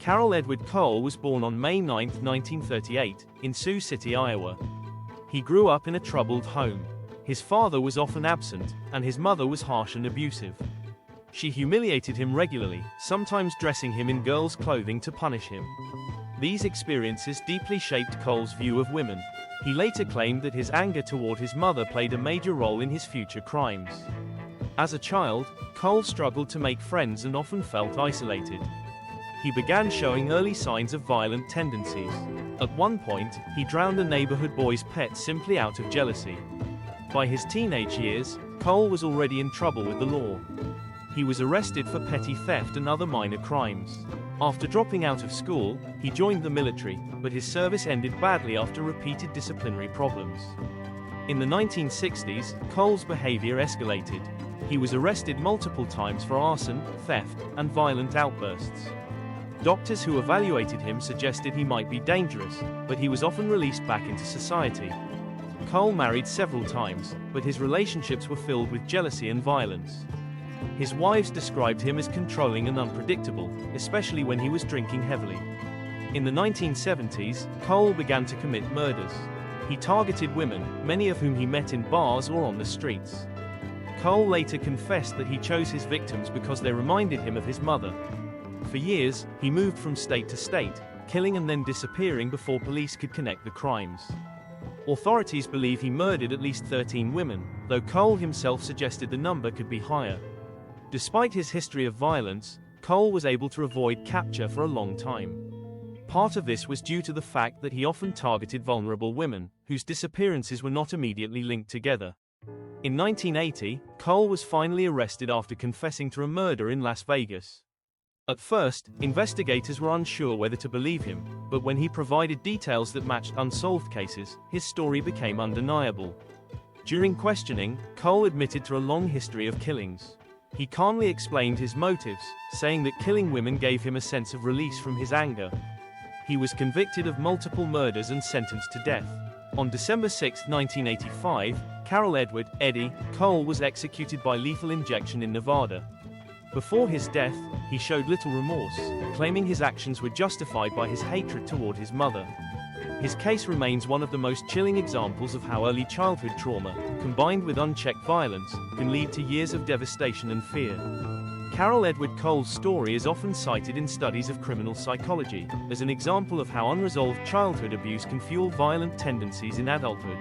Carroll Edward Cole was born on May 9, 1938, in Sioux City, Iowa. He grew up in a troubled home. His father was often absent, and his mother was harsh and abusive. She humiliated him regularly, sometimes dressing him in girls' clothing to punish him. These experiences deeply shaped Cole's view of women. He later claimed that his anger toward his mother played a major role in his future crimes. As a child, Cole struggled to make friends and often felt isolated. He began showing early signs of violent tendencies. At one point, he drowned a neighborhood boy's pet simply out of jealousy. By his teenage years, Cole was already in trouble with the law. He was arrested for petty theft and other minor crimes. After dropping out of school, he joined the military, but his service ended badly after repeated disciplinary problems. In the 1960s, Cole's behavior escalated. He was arrested multiple times for arson, theft, and violent outbursts. Doctors who evaluated him suggested he might be dangerous, but he was often released back into society. Cole married several times, but his relationships were filled with jealousy and violence. His wives described him as controlling and unpredictable, especially when he was drinking heavily. In the 1970s, Cole began to commit murders. He targeted women, many of whom he met in bars or on the streets. Cole later confessed that he chose his victims because they reminded him of his mother. For years, he moved from state to state, killing and then disappearing before police could connect the crimes. Authorities believe he murdered at least 13 women, though Cole himself suggested the number could be higher. Despite his history of violence, Cole was able to avoid capture for a long time. Part of this was due to the fact that he often targeted vulnerable women, whose disappearances were not immediately linked together. In 1980, Cole was finally arrested after confessing to a murder in Las Vegas. At first, investigators were unsure whether to believe him, but when he provided details that matched unsolved cases, his story became undeniable. During questioning, Cole admitted to a long history of killings. He calmly explained his motives, saying that killing women gave him a sense of release from his anger. He was convicted of multiple murders and sentenced to death. On December 6, 1985, Carroll Edward (Eddie) Cole was executed by lethal injection in Nevada. Before his death, he showed little remorse, claiming his actions were justified by his hatred toward his mother. His case remains one of the most chilling examples of how early childhood trauma, combined with unchecked violence, can lead to years of devastation and fear. Carroll Edward Cole's story is often cited in studies of criminal psychology, as an example of how unresolved childhood abuse can fuel violent tendencies in adulthood.